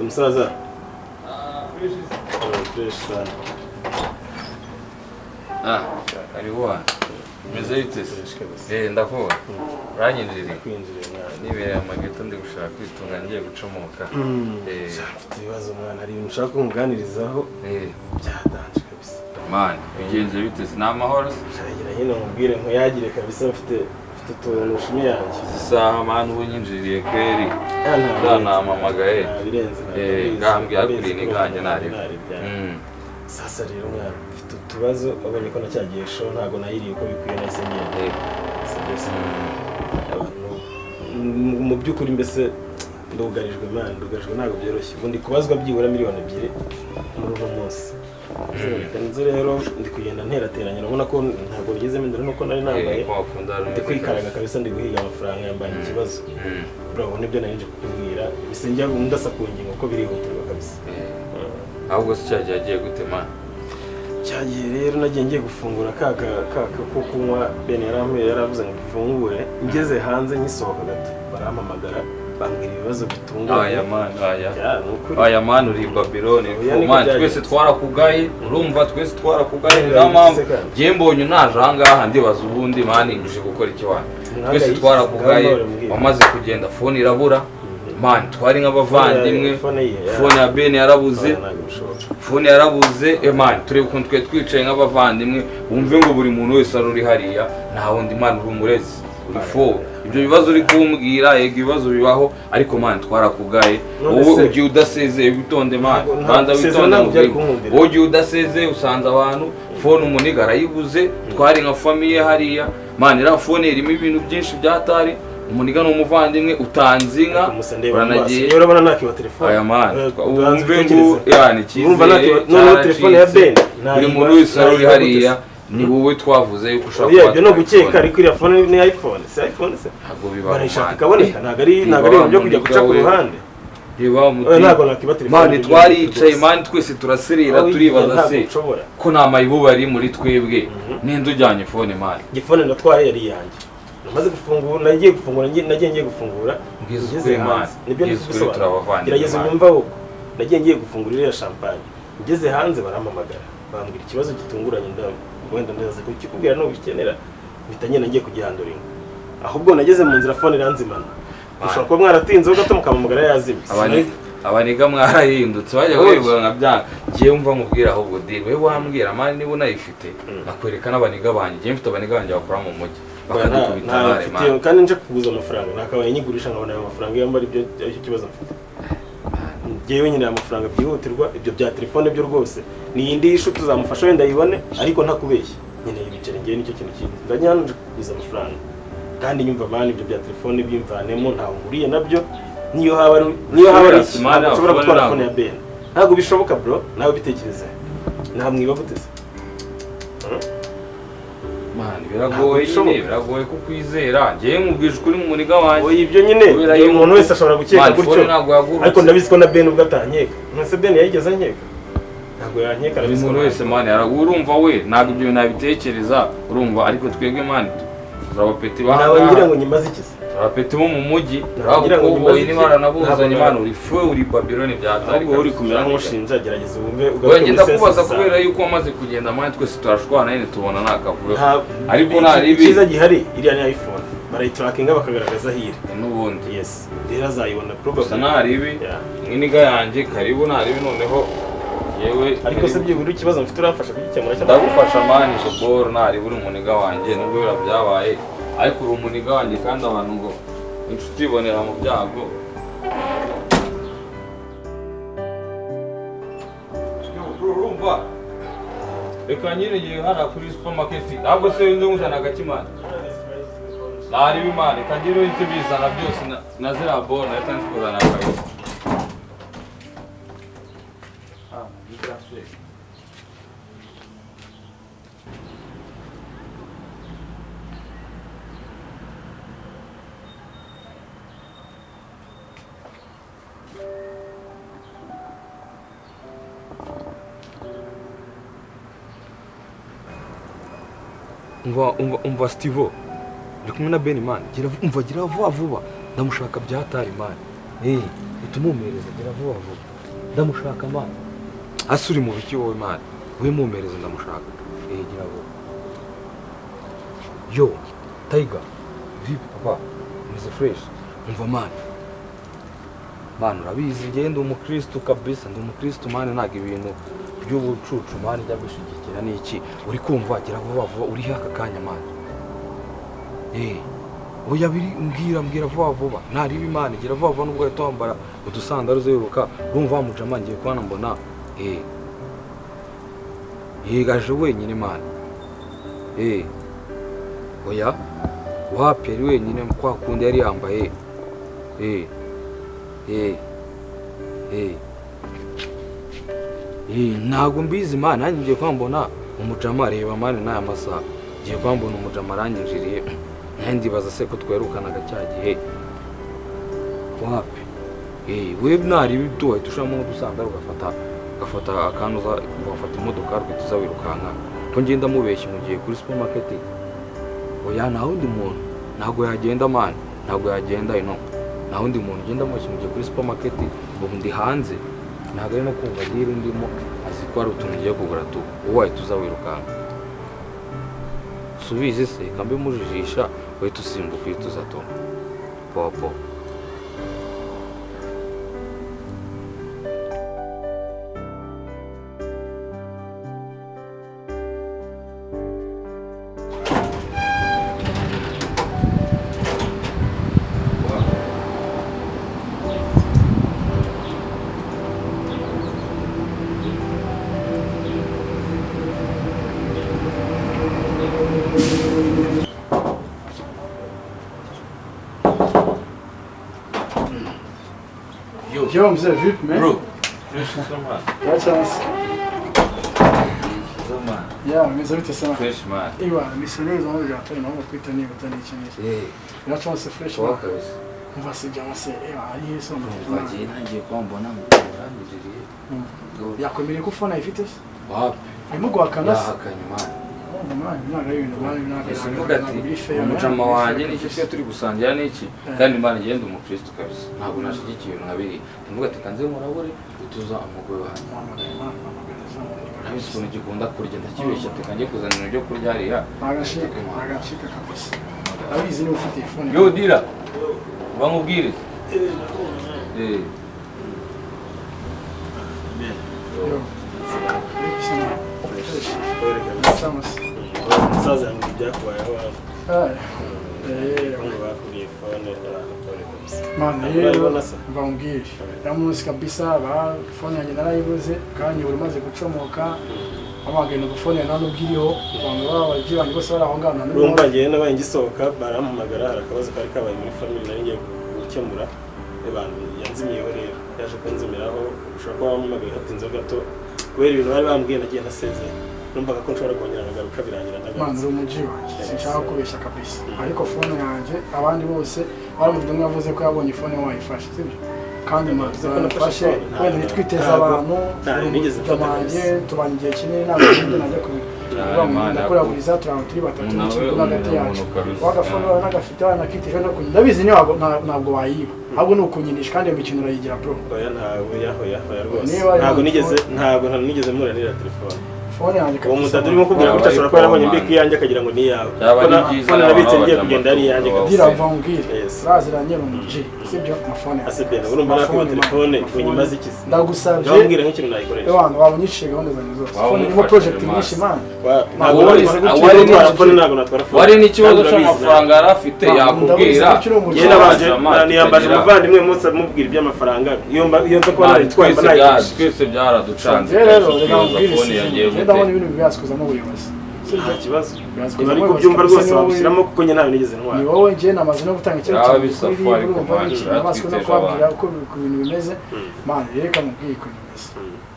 umusaza fresh sana karibu hano meze bite se ndakubona uranyinjiriye nibereye amageto ndi gushaka kwitunga ngiye gucomoka mfite ibibazo mwana hari ibintu ushaka kumuganirizaho byadanje kabisa man bigenze bite se n'amahoro shagira hino mubwire nkuyagire kabisa mfite utuntu ushimye yanjye isaha man ubunyinjiriye kweri namamagaye ngambye akuri niganje nareba sasa rero mwana mfite utubazo abonye ko nacyagiye show ntago nayiriye uko bikwiye nahise ngende mu by'ukuri mbese ndugarijwe ntabwo byoroshye ubundi kubazwa byibura miliyoni 2 muri uno munsi nzi rero ndi kugenda nterateranya urabona ko ntabwo bigezemo imbere nuko nari nambaye ndi kwikaraga kabisa ndi guhiga amafaranga yambaye ikibazo urabona ibyo nari nje kukubwira bisengera ndasa ku ngingo ko birihutirwa kabisa ahubwo se cyagiye agiye gutema cyagiye rero nagiye ngiye gufungura kaka ko kunywa bene yaravuze ngo mfungure ngeze hanze nyisohoka gato barampamagara bambwira ibibazo bitunganye aya man uri Babylone man twese twarakugaye urumva twese twarakugaye ngama je mbonye naje ahangaha ndibaza ubundi man ngije gukora iki wana twese twarakugaye wamaze kugenda phone irabura man twari nk'abavandimwe phone ya Ben yarabuze phone yarabuze man turebe ukuntu twe twicaye nk'abavandimwe wumve ngo buri muntu wese aruri hariya nta wundi man uri umurezi uri fo ibyo bibazo uri kumbwira yego ibibazo bibaho ariko man twarakugaye wowe ugiye udasezeye bitonde man banza witonde wowe ugiye udasezeye usanze abantu phone umuniga arayibuze twari nka famille hariya man ira phone irimo ibintu byinshi byatari umuniga n'umuvandimwe utanze inka uranagiye urabona nakiba telefone aya man wumve ngo yani kizeye no telefone ya Ben buri muntu wese ari hariya ni wowe twavuze yuko ushaka kuba ibyo no gukeka ariko iriya phone ni iPhone se iPhone se ntabwo bibaho barishaka kaboneka ntago ari byo kujya guca ku ruhande reba umuti ntago nakiba telefone man twaricaye man twese turaserera turibaza se ko nta mayibo bari muri twebwe ninde ujyanye phone man gifone natwaye yari yanjye namaze gufungura nagiye gufungura ngeze hanze nibyo ndikusobanura gerageza unyumva wo nagiye ngiye gufungura iriya champagne ngeze hanze barampamagara bambwira ikibazo gitunguranye wenda ndaza kukikubwira no bikenera bitanye nagiye kugihandura ahubwo nageze mu nzira phone iranzimana ushobora kuba mwaratinze ho gato mukamamagara yazimye abaniga mwarahindutse bajya webwa nka byanga giye umva nkubwira ahubwo dir we wambwira mani niba unayifite nakwereka n'abaniga banje giye mfite abaniga banje bakora mu mujyi bakadukubitare man kandi nje kuguza amafaranga nakabaye nyigurisha nkabona ayo mafaranga yambara ibyo kibazo mfite giye nyine amafaranga byihutirwa ibyo bya telefone byo rwose ni indi ishu tuzamufasha wenda yibone ariko ntakubeshye nyine ibicere ngiye nicyo kintu kintu ndanya nje kuguza amafaranga kandi nyumva mani ibyo bya telefone byimvanemo ntaho nguriye nabyo niyo haba ushobora gutwara phone ya Ben ntabwo bishoboka bro nawe bitekereze namwiba guteze man biragoye kukwizera ngiye nkubwije kuri mu muniga wanjye oyi ibyo nyine umuntu wese ashobora gukeka gutyo ariko ndabizi ko na Ben ubwo atanyeka nase Ben yayigeze anyeka ntabwo yanyeka arabizi umuntu wese man urumva we ntabwo ibyo nabitekereza urumva ariko twebwe man turabapeti bahanga nawe ngira ngo nyimaze ikise abapeti bo mu mujyi babukoboye ni baranabuzanye man uri fwe uri Babylone byatari uri kumera nk'ushinja gerageza wumve ugenda kubaza kubera yuko wamaze kugenda man twese turashwana nyine tubona nakavuga ariko naribi kiza gihari iriya ni iPhone barayitrackinga bakagaragaza hire n'ubundi yes rero azayibona probably naribi n'iniga yanjye karibu naribi noneho yewe ariko se byibura ikibazo mfite urafasha kugikemura cyane ndagufasha man ishobora naribi uri umuniga wanjye nubwo byabaye ariko uri umuniga wanjye kandi abantu ngo inshuti ibonera mu byago urumva reka nyine ngiye hara kuri supermarket ntabwo se nzo nguzana agakimana naribi imana reka ngire uhite bizana byose na ziriya boro reka nzikuzana akabisa umva Stivo uri kumwe na Ben man gira vuba ndamushaka byatari man itumumereza gira vuba vuba ndamushaka mana asuri mu biki wowe mana we mumereza ndamushaka gira vuba yo Tiger vipi papa meze fresh umva mana urabizi ngende umukristo kabisa ndi umukristo mana ntago ibintu by'ubucucu mana njya gushigikira n'iki uri kumva gira vuba vuba uri haka kanya mana oya biri mbwira vuba vuba ntaribi imana gira vuba vuba nubwo ahita wambara udusandaro uziruka urumva wamujama ngiye kubona mbona gaje wenyine imana oya wapi ari wenyine kwa kundi yari yambaye ntago mbizi imana nanjye ngiye kuba mbona umujama reba mani n'aya masaha ngiye kuba mbona umujama aranyinjiriye ndibaza se ko twerukanaga cya gihe wapi we ntaribi wahita ushiramo n'udusandaro ugafata akantu ugafata imodoka rwita uza wirukanka ko ngenda mubeshya mu gihe kuri supermarket oya nta wundi muntu ntabwo yagenda mani ntabwo yagenda ino nta wundi muntu ugenda mubeshya mu gihe kuri supermarket ubu ndi hanze ntabwo ari no kumva nyiri ndimo azi ko hari utuntu ugiye kugura tu wowe wahita uza wirukanka subize se kambe mujijisha wahita usimbuka uhita uza tu popo Yo, mzee vipi man? Bro, fresh sana. Acha nasi. Zama. Yeah, mzee vipi sana? Fresh man. Iwa, misolezi wangu ya tani naomba kuita nini utani chini. Acha nasi fresh man. Kabisa. Mva sijama se, ali yeso ndo. Vaje nanje kwamba namujiriye. Yakwemere kufona ifite? Wapi? Arimo guhakana se. Yahakanye man. Simvuga ati umujama wanjye n'iki twe turi gusangira n'iki kandi imana igenda umukristo kabisa ntabwo nashigikiye ibintu nkabiri mvuga ati kanze murabure utuza umugore wanjye nabise ukuntu gikunda kurya ndakibeshya ati kanjye kuzanira ibyo kurya hariya agashika kabisa abizi niba ufite telefone yo dira bamubwire umusaza yambwiye ibyakubayeho bakuriye fone mwana rero bambwire yamunsi kabisa ba fone yanjye narayibuze kandi buri maze gucomoka abagenda gufone nanubwiriho abantu babaje bandi bose barahongana urumva ngiye nabaye ngisohoka barampamagara harakabazo kari kabaye muri family nari ngiye gukemura abantu yanzimiyeho rero yaje kunzimiraho ushobora kuba bampamagaye hatinze gato kubera ibintu bari bambwiye nagiye nasezeye numvaga ko nshobora kongera nagaruka birangira ndagaruka mwana umuji wanjye sinshaka kubeshya kabisa ariko fone yanjye abandi bose baramuvuga umwe yavuze ko yabonye fone wayifashe sibyo kandi nafashe wenda nitwiteza abantu tumanjye tubanye igihe kinini ntabwo najya ndakuraguriza turaba turi batatu n'ikigo hagati yacu wagafone wawe n'agafite wanakitije no kunyina ndabizi ntabwo wayiba ahubwo ni ukunyinisha kandi iyo mikino urayigira bro oya ntawe rwose ntabwo nigeze muranira telefone uwo mudada urimo kubwira gutya ashobora kuba yarabonye mbiki yanjye akagira ngo ni iyawe fone nabitse ngiye kugenda ari iyanjye dira mvambwire uraziranye umuji sibyo amafone asebena urumva nakuba telefone kunyimaze ikizi ndagusabye ndabwira nk'ikintu nayikoresha abantu babonyishije gahunda zanjye zose fone irimo project nyinshi man ntabwo natwara fone wari n'ikibazo cy'amafaranga yari afite yakubwira niyambaje umuvandimwe munsi amubwira iby'amafaranga iyo nza kuba naritwaye mba nayikoresha twese byaraducanze rero reka mubwire ndabona ibintu bibyaskozamo ubuyobozi nta kibazo bari kubyumva rwose babishyiramo kuko njye ntawe nigeze ntwara ni wowe njye namaze no gutanga icyo kuri urumva n'abaswe no kubabwira uko ibintu bimeze man reka mubwire uko bimeze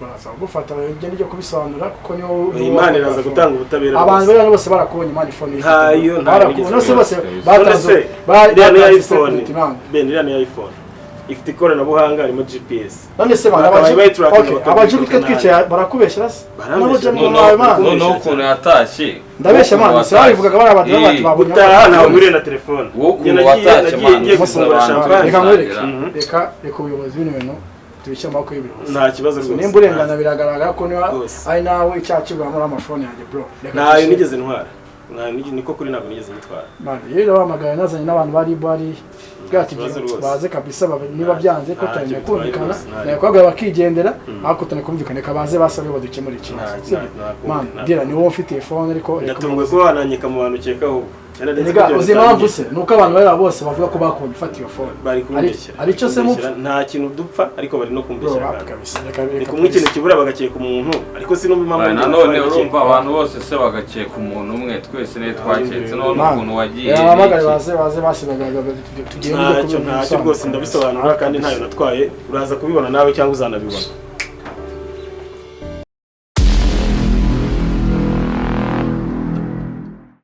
baraza gufata ibyo ryo kubisobanura kuko niyo Imana iraza gutanga ubutabera abantu bari bose barakubonye Imana ifone ntayo bose batanze bari iPhone ben iriya ni iPhone ifite ikoranabuhanga harimo GPS none se abajugu twe twicaye barakubeshyira se noneho ukuntu yatashye ndabeshya mwana se babivugaga bari abantu bati babonye utaha ntawe uri na telefone ukuntu watashye mwana reka ubuyobozi bw'ibintu tubishyira amaboko y'ubuyobozi nta kibazo rwose nimba urengana biragaragara ko niba ari nawe icyaha kigwa muri amafone yanjye bro ntayo nigeze ntwara niko kuri ntabwo nigeze nyitwara rero bahamagaye nazanye n'abantu bari bwati baze kabisa niba byanze ko tanye kumvikana nakwaga bakigendera ariko tane kumvikana kabaze basabe badukemura ikibazo man gira ni wowe ufite telefone ariko natungwe ko wananyika mu bantu ukekaho uzimpamvu se nuko abantu bari bose bavuga ko bakunda ifata iyo phone bari kumbeshya arico se mupfa nta kintu dupfa ariko bari no kumbeshya ni kumwe ikintu kibura bagakeka umuntu ariko sinumva impamvu nanone urumva abantu bose se bagakeka umuntu umwe twese ne twaketse none ukuntu wagiye yabamagare baze basibaga tugiye ntacyo rwose ndabisobanura kandi ntayo natwaye uraza kubibona nawe cyangwa uzanabibona